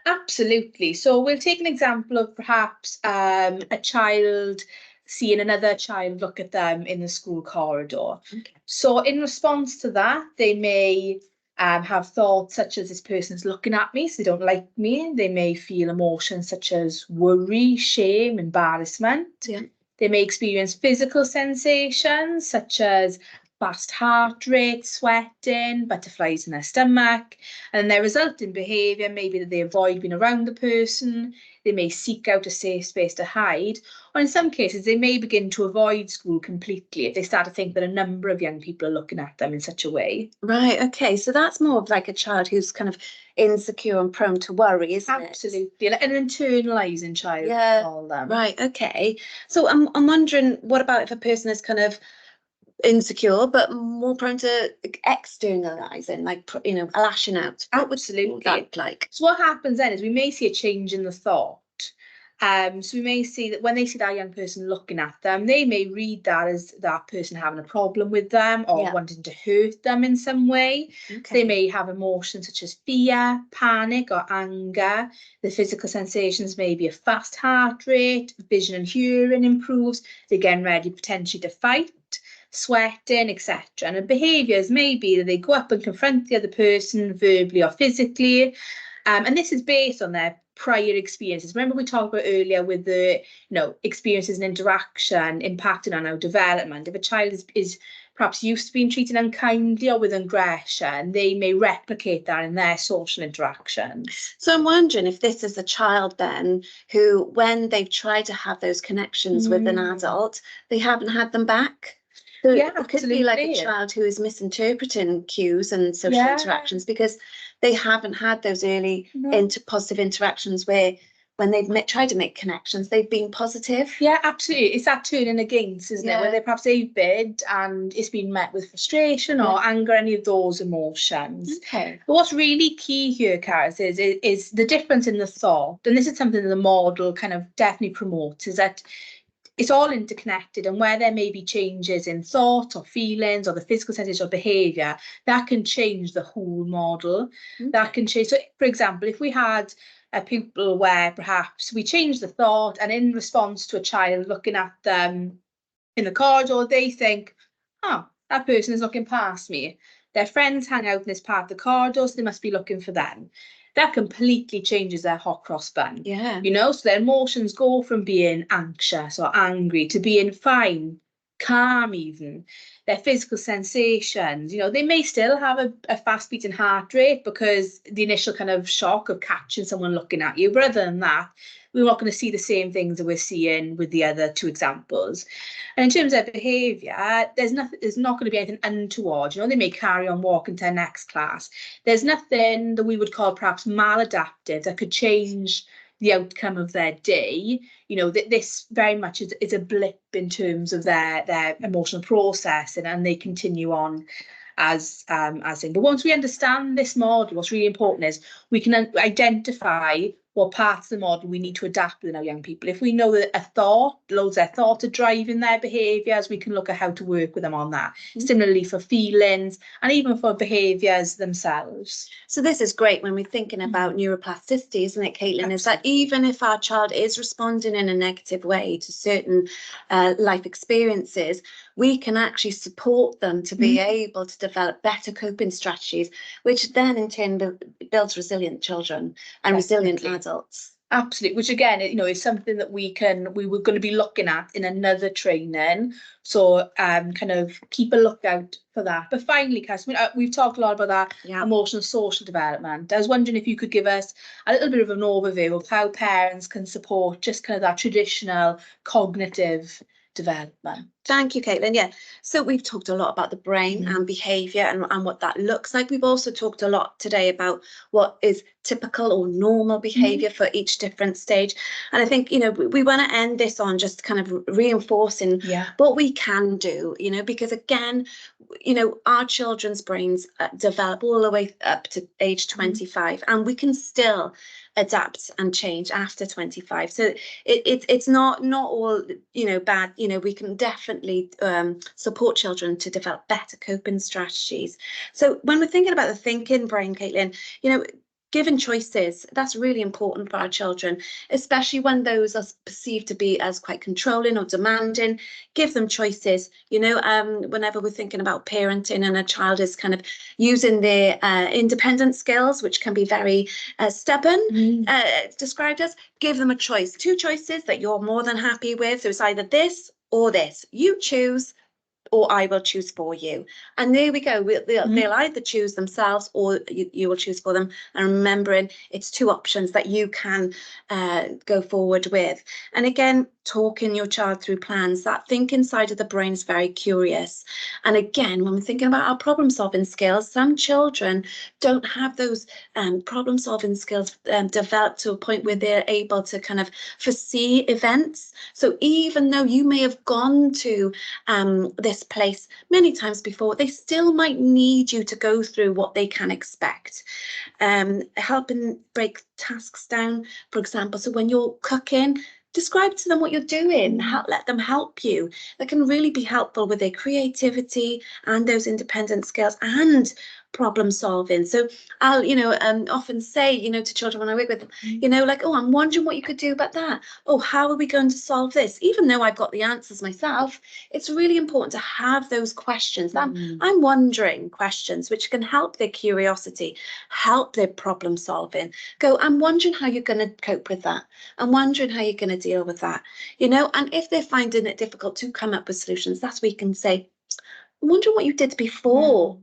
Absolutely. So we'll take an example of perhaps a child seeing another child look at them in the school corridor. Okay. So in response to that, they may have thoughts such as, this person's looking at me, so they don't like me. They may feel emotions such as worry, shame, embarrassment. Yeah. They may experience physical sensations such as fast heart rate, sweating, butterflies in their stomach, and their resulting behaviour may be that they avoid being around the person, they may seek out a safe space to hide, or in some cases they may begin to avoid school completely if they start to think that a number of young people are looking at them in such a way.
Right, okay, so that's more of like a child who's kind of insecure and prone to worry, isn't it?
Absolutely, like an internalising child, we call them.
Right, okay. So I'm wondering, what about if a person is kind of insecure but more prone to externalizing, like, you know, lashing out? What would that look like?
So what happens then is we may see a change in the thought. So we may see that when they see that young person looking at them, they may read that as that person having a problem with them or wanting to hurt them in some way. Okay. They may have emotions such as fear, panic or anger. The physical sensations may be a fast heart rate, vision and hearing improves. They're getting ready potentially to fight, sweating, etc. And the behaviours may be that they go up and confront the other person verbally or physically. And this is based on their prior experiences. Remember we talked about earlier with the, experiences and interaction impacting on our development. If a child is perhaps used to being treated unkindly or with aggression, they may replicate that in their social interactions.
So I'm wondering if this is a child then who, when they've tried to have those connections with an adult, they haven't had them back. So it could be like a child who is misinterpreting cues and social interactions because they haven't had those early positive interactions where, when they've tried to make connections, they've been positive.
Yeah, absolutely. It's that turning against, isn't it? Where they perhaps they've bid and it's been met with frustration or anger, any of those emotions.
Okay.
But what's really key here, Caris, is the difference in the thought. And this is something that the model kind of definitely promotes, is that it's all interconnected, and where there may be changes in thought or feelings or the physical sensation or behaviour, that can change the whole model. Okay. That can change. So, for example, if we had a pupil where perhaps we changed the thought, and in response to a child looking at them in the corridor, they think, oh, that person is looking past me. Their friends hang out in this part of the corridor, so they must be looking for them. That completely changes their hot cross bun.
Yeah.
So their emotions go from being anxious or angry to being fine, calm even, their physical sensations. They may still have a fast beating heart rate because the initial kind of shock of catching someone looking at you. But other than that, we're not going to see the same things that we're seeing with the other two examples. And in terms of behaviour, there's not going to be anything untoward. They may carry on walking to their next class. There's nothing that we would call perhaps maladaptive that could change the outcome of their day. This very much is a blip in terms of their emotional process, and they continue on as in. But once we understand this model, what's really important is we can identify what parts of the model we need to adapt within our young people. If we know that loads of their thoughts are driving their behaviours, we can look at how to work with them on that. Similarly for feelings and even for behaviours themselves.
So this is great when we're thinking about neuroplasticity, isn't it, Caitlin? Absolutely. Is that even if our child is responding in a negative way to certain life experiences, we can actually support them to be able to develop better coping strategies, which then in turn builds resilient children and resilient adults.
Absolutely, which again, is something that we were going to be looking at in another training. So kind of keep a lookout for that. But finally, Cass, we've talked a lot about that emotional social development. I was wondering if you could give us a little bit of an overview of how parents can support just kind of that traditional cognitive development.
Thank you, Caitlin. Yeah, so we've talked a lot about the brain and behaviour and what that looks like. We've also talked a lot today about what is typical or normal behaviour for each different stage. And I think, we want to end this on just kind of reinforcing what we can do, because again, our children's brains develop all the way up to age 25, and we can still adapt and change after 25. So it's not all bad. We can definitely support children to develop better coping strategies. So when we're thinking about the thinking brain, Caitlin, given choices, that's really important for our children, especially when those are perceived to be as quite controlling or demanding. Give them choices. Whenever we're thinking about parenting and a child is kind of using their independent skills, which can be very stubborn, described as, give them a choice. 2 choices that you're more than happy with. So it's either this or this. You choose, or I will choose for you. And there we go. They'll either choose themselves or you will choose for them. And remembering it's 2 options that you can go forward with. And again, talking your child through plans. That thinking side of the brain is very curious. And again, when we're thinking about our problem solving skills, some children don't have those problem solving skills developed to a point where they're able to kind of foresee events. So even though you may have gone to this place many times before, they still might need you to go through what they can expect. Helping break tasks down, for example. So when you're cooking, describe to them what you're doing. Let them help you. That can really be helpful with their creativity and those independent skills and problem solving. So I'll, often say, to children when I work with them, like, oh, I'm wondering what you could do about that. Oh, how are we going to solve this? Even though I've got the answers myself, it's really important to have those questions. I'm wondering questions which can help their curiosity, help their problem solving. I'm wondering how you're going to cope with that. I'm wondering how you're going to deal with that, and if they're finding it difficult to come up with solutions, that's where you can say, I'm wondering what you did before.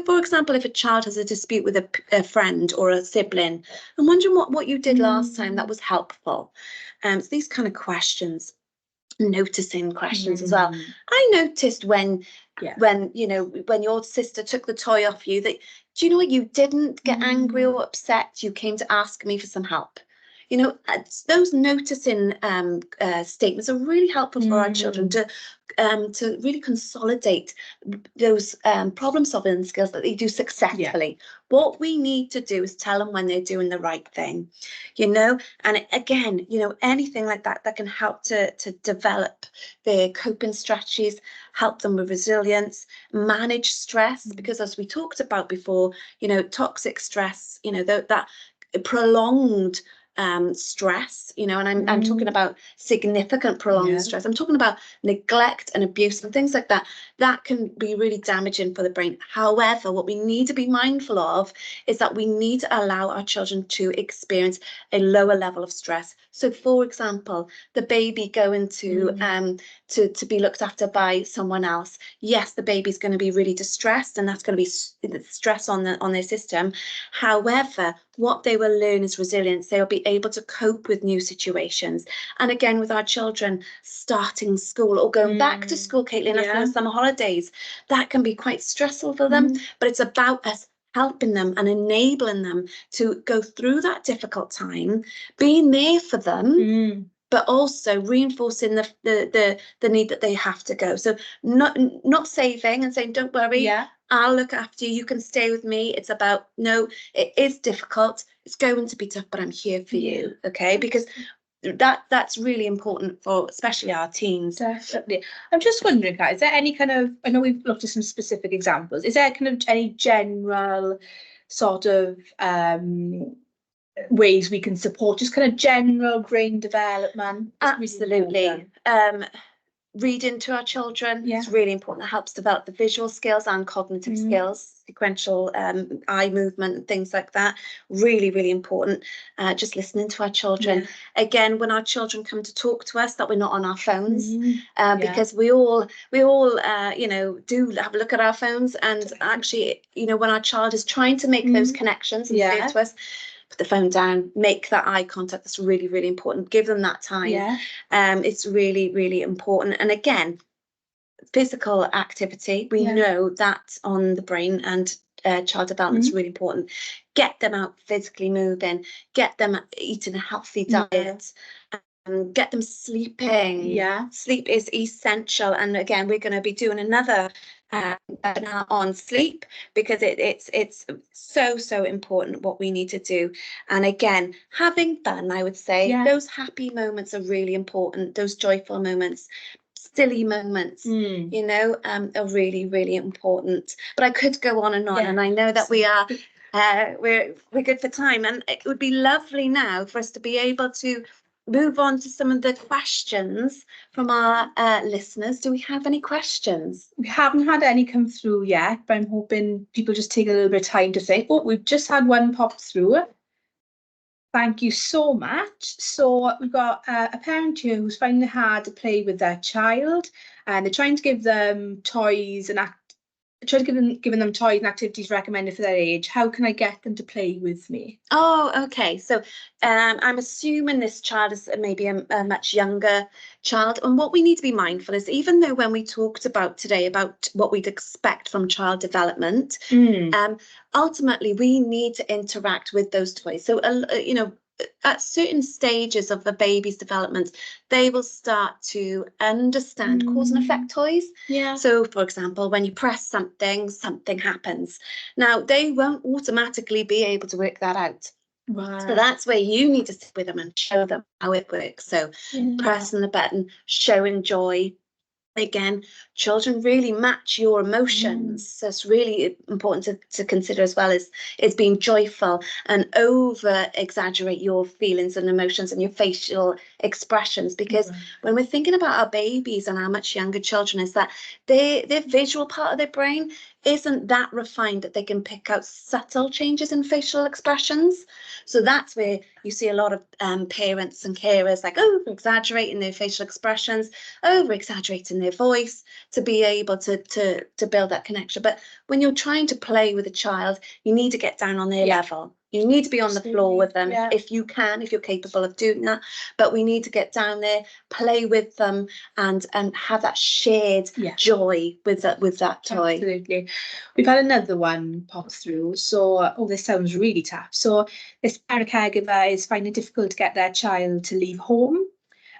For example, if a child has a dispute with a friend or a sibling, I'm wondering what you did last time that was helpful. So these kind of questions, noticing questions as well. I noticed when your sister took the toy off you, that, do you know what, you didn't get angry or upset. You came to ask me for some help. Those noticing statements are really helpful for our children to really consolidate those problem-solving skills that they do successfully. What we need to do is tell them when they're doing the right thing, and again, anything like that can help to develop their coping strategies, help them with resilience, manage stress, because as we talked about before, toxic stress, that prolonged stress, you know, and I'm talking about significant prolonged stress. I'm talking about neglect and abuse and things like that. That can be really damaging for the brain. However, what we need to be mindful of is that we need to allow our children to experience a lower level of stress. So, for example, the baby going to be looked after by someone else. Yes, the baby's going to be really distressed, and that's going to be stress on their system. However, what they will learn is resilience. They'll be able to cope with new situations. And again, with our children starting school or going back to school, Caitlin, after the summer holidays, that can be quite stressful for them. But it's about us helping them and enabling them to go through that difficult time, being there for them, but also reinforcing the need that they have to go. So not saving and saying, don't worry, I'll look after you, you can stay with me. It's about, no, it is difficult, it's going to be tough, but I'm here for you, okay? Because that's really important for especially our teens.
Definitely. I'm just wondering, Kat, is there any kind of, I know we've looked at some specific examples, is there kind of any general sort of ways we can support just kind of general brain development?
Absolutely. Reading to our children is really important. That helps develop the visual skills and cognitive skills, sequential eye movement and things like that. Really, really important. Just listening to our children. Again, when our children come to talk to us, that we're not on our phones, because we all you know, do have a look at our phones, and actually, you know, when our child is trying to make those connections and say it to us, put the phone down, make that eye contact. That's really, really important. Give them that time. It's really, really important. And again, physical activity, we know that on the brain and child development is really important. Get them out physically moving, get them eating a healthy diet, get them sleeping. Sleep is essential. And again, we're going to be doing another webinar on sleep, because it's so important what we need to do. And again, having fun, I would say. Those happy moments are really important, those joyful moments, silly moments, you know, are really, really important. But I could go on, and I know that we are we're good for time, and it would be lovely now for us to be able to move on to some of the questions from our listeners. Do we have any questions?
We haven't had any come through yet, but I'm hoping people just take a little bit of time to think. Oh, we've just had one pop through. Thank you so much. So we've got a parent here who's finding it hard to play with their child, and they're trying to give them toys and giving them toys and activities recommended for their age. How can I get them to play with me?
Oh, okay. So I'm assuming this child is maybe a much younger child. And what we need to be mindful is, even though when we talked about today about what we'd expect from child development, ultimately we need to interact with those toys. So, you know, at certain stages of the baby's development, they will start to understand cause and effect toys. So, for example, when you press something, something happens. Now, they won't automatically be able to work that out. So that's where you need to sit with them and show them how it works. So pressing the button, showing joy. Again, children really match your emotions. So it's really important to consider as well as being joyful, and over exaggerate your feelings and emotions and your facial expressions, because when we're thinking about our babies and our much younger children, is that their visual part of their brain isn't that refined that they can pick out subtle changes in facial expressions. So that's where you see a lot of parents and carers like over exaggerating their facial expressions, over exaggerating their voice to be able to build that connection. But when you're trying to play with a child, you need to get down on their level. You need to be on the floor with them if you can, if you're capable of doing that. But we need to get down there, play with them, and have that shared joy with that toy.
Absolutely. We've had another one pop through. So, this sounds really tough. So this parent caregiver is finding it difficult to get their child to leave home.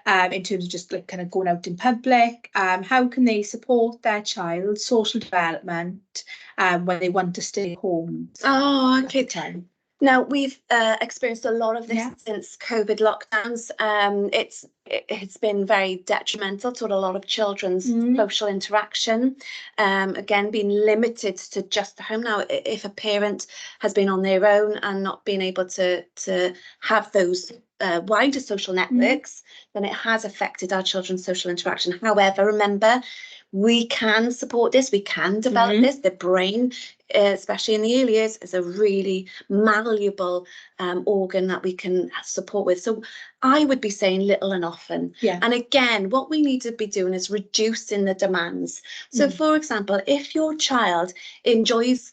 In terms of just like kind of going out in public. How can they support their child's social development when they want to stay home?
Oh, okay. Now, we've experienced a lot of this
Yeah.
since COVID lockdowns. It's been very detrimental to a lot of children's social interaction. Again, being limited to just the home. Now, if a parent has been on their own and not been able to have those wider social networks, then it has affected our children's social interaction. However, remember, we can support this, we can develop this. The brain, especially in the early years, is a really malleable organ that we can support with. So I would be saying little and often.
Yeah.
And again, what we need to be doing is reducing the demands. So for example, if your child enjoys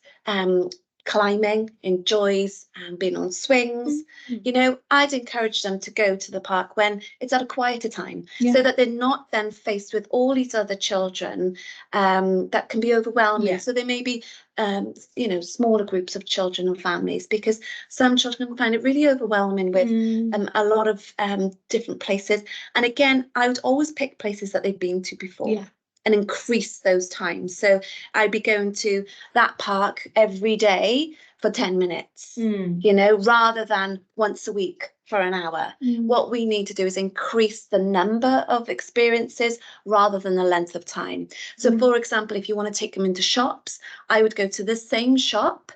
climbing, enjoys being on swings, you know, I'd encourage them to go to the park when it's at a quieter time, so that they're not then faced with all these other children that can be overwhelming. So there may be you know, smaller groups of children and families, because some children can find it really overwhelming with a lot of different places. And again, I would always pick places that they've been to before. And increase those times. So I'd be going to that park every day for 10 minutes, you know, rather than once a week for an hour. What we need to do is increase the number of experiences rather than the length of time. So for example, if you want to take them into shops, I would go to the same shop,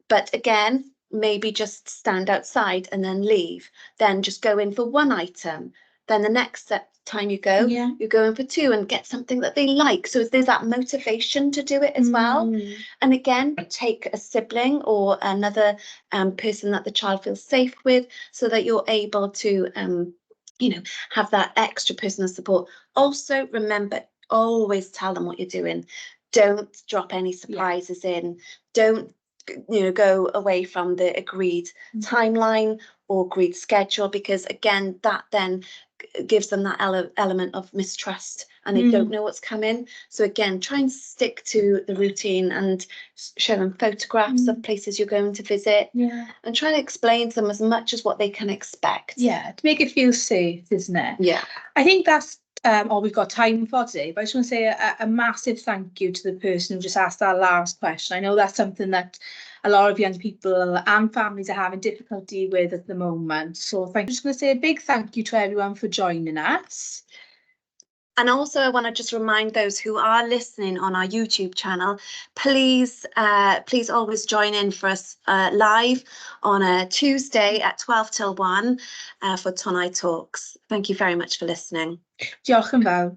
but again, maybe just stand outside and then leave. Then just go in for one item. Then the next time you go, you go in for two and get something that they like. So there's that motivation to do it as well. And again, take a sibling or another person that the child feels safe with, so that you're able to, you know, have that extra personal support. Also, remember, always tell them what you're doing. Don't drop any surprises in. Don't, you know, go away from the agreed timeline or agreed schedule, because again, that then gives them that element of mistrust, and they don't know what's coming. So again, try and stick to the routine and show them photographs of places you're going to visit, and try to explain to them as much as what they can expect.
To make it feel safe, isn't it? I think that's all we've got time for today, but I just want to say a massive thank you to the person who just asked that last question. I know that's something that a lot of young people and families are having difficulty with at the moment. So I'm just going to say a big thank you to everyone for joining us.
And also, I want to just remind those who are listening on our YouTube channel, please always join in for us live on a Tuesday at 12 till 1 for Tonnau Talks. Thank you very much for listening.
Diolch yn fawr.